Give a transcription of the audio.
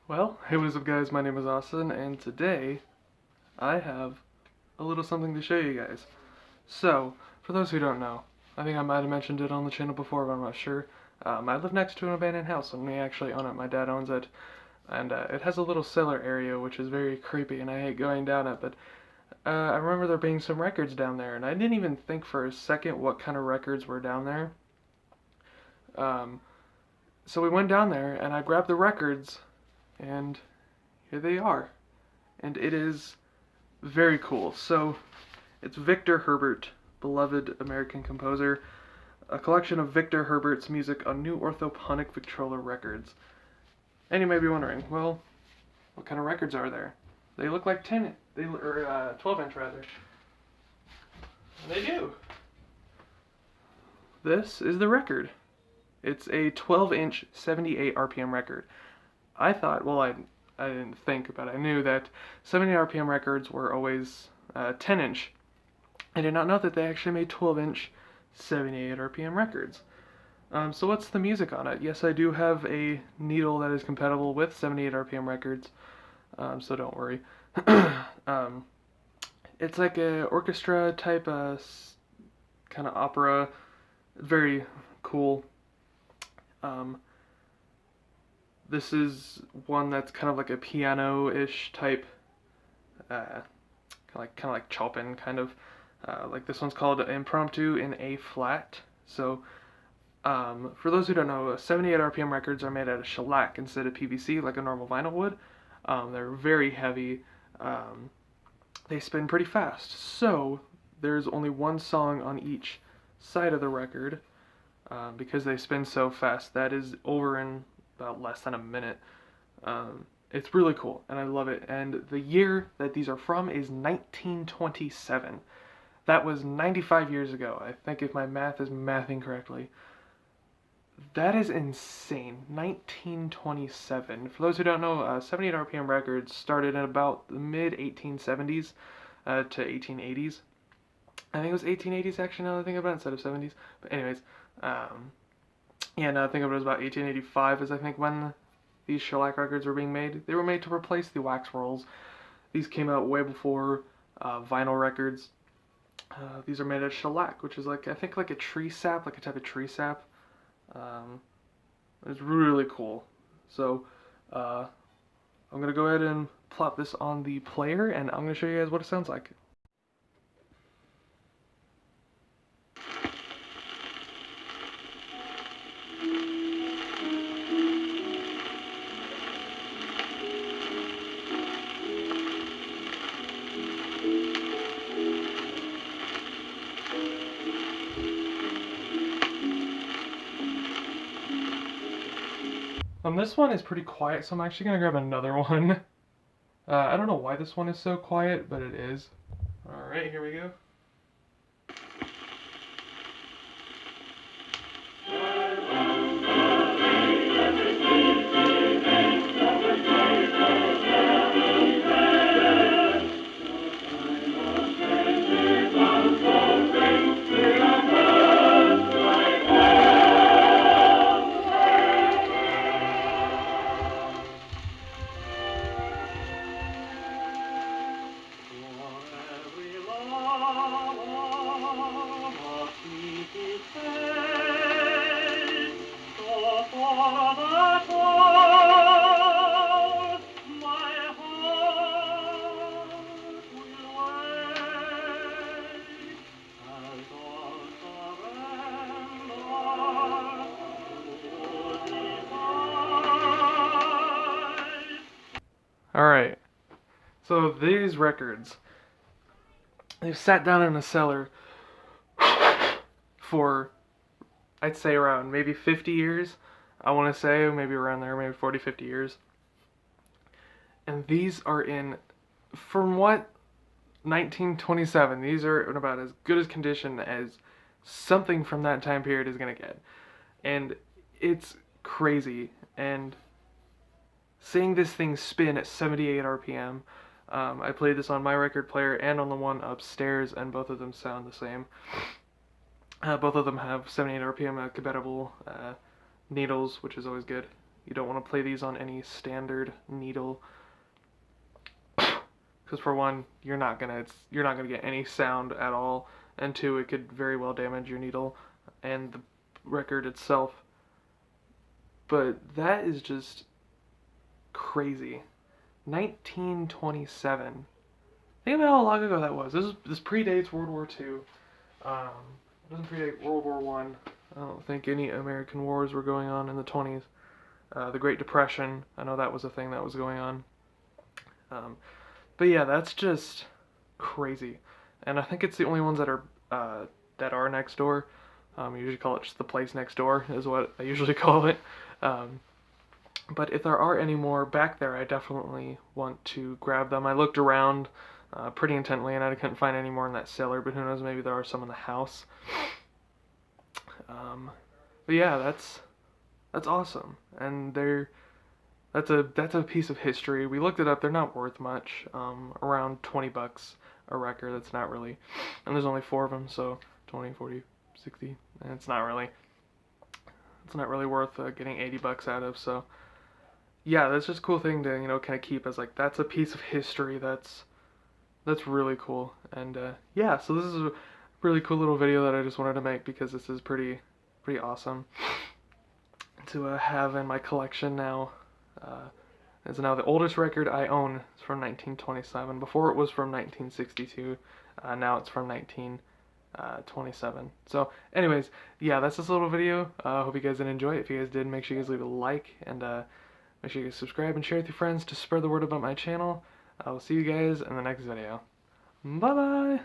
Well, hey, what's up guys, my name is Austin, and today I have a little something to show you guys. So, for those who don't know, I think I might have mentioned it on the channel before, but I'm not sure. I live next to an abandoned house, and we actually own it. My dad owns it, and it has a little cellar area, which is very creepy, and I hate going down it, but I remember there being some records down there, and I didn't even think for a second what kind of records were down there. Um, so we went down there, and I grabbed the records, and here they are. And it is very cool. So it's Victor Herbert, beloved American composer, a collection of Victor Herbert's music on New Orthophonic Victrola records. And you may be wondering, well, what kind of records are there? They look like 12-inch rather. And they do. This is the record. It's a 12-inch 78 RPM record. I thought, well, I didn't think, but I knew that 70 RPM records were always 10-inch. I did not know that they actually made 12-inch 78 RPM records. So what's the music on it? Yes, I do have a needle that is compatible with 78 RPM records, so don't worry. It's like a orchestra type kind of opera. Very cool. This is one that's kind of like a piano-ish type, kind of like Chopin kind of. Like this one's called Impromptu in A flat. So for those who don't know, 78 RPM records are made out of shellac instead of PVC like a normal vinyl would. They're very heavy. They spin pretty fast. So there's only one song on each side of the record because they spin so fast. That is over in about less than a minute. It's really cool, and I love it. And the year that these are from is 1927. That was 95 years ago, I think, if my math is mathing correctly. That is insane. 1927. For those who don't know, 78 RPM records started in about the mid 1870s to 1880s. I think it was 1880s actually, now that I think about it, instead of 70s. But anyways, yeah, now I think it was about 1885 is I think when these shellac records were being made. They were made to replace the wax rolls. These came out way before vinyl records. These are made of shellac, which is like, I think like a tree sap, like a type of tree sap. It's really cool. So I'm gonna go ahead and plop this on the player, and I'm gonna show you guys what it sounds like. This one is pretty quiet, so I'm actually gonna grab another one. I don't know why this one is so quiet, but it is. Alright, here we go. Alright, so these records, they've sat down in a cellar for, I'd say around maybe 50 years. I want to say maybe around there, maybe 40, 50 years. And these are in, from what, 1927, these are in about as good as condition as something from that time period is going to get. And it's crazy. And seeing this thing spin at 78 RPM, I played this on my record player and on the one upstairs, and both of them sound the same. Both of them have 78 RPM compatible needles, which is always good. You don't want to play these on any standard needle, because for one, you're not gonna get any sound at all, and two, it could very well damage your needle and the record itself. But that is just crazy. 1927. Think about how long ago that was. This predates World War II. It doesn't predate World War One. I don't think any American wars were going on in the 20s. The Great Depression, I know that was a thing that was going on. But yeah, that's just crazy. And I think it's the only ones that are next door. I usually call it just the place next door is what I usually call it. But if there are any more back there, I definitely want to grab them. I looked around pretty intently and I couldn't find any more in that cellar, but who knows, maybe there are some in the house. But yeah, that's awesome. And that's a piece of history. We looked it up. They're not worth much. Around $20 a record. That's not really. And there's only 4 of them, so 20, 40, 60. And it's not really worth getting $80 out of. So yeah, that's just a cool thing to kind of keep as like that's a piece of history. That's really cool. And yeah, so this is a really cool little video that I just wanted to make because this is pretty awesome to have in my collection now. It's now the oldest record I own. It's from 1927. Before it was from 1962. Now it's from 1927. So anyways, yeah, that's this little video. Hope you guys did enjoy it. If you guys did, make sure you guys leave a like and make sure you guys subscribe and share with your friends to spread the word about my channel. I will see you guys in the next video. Bye bye!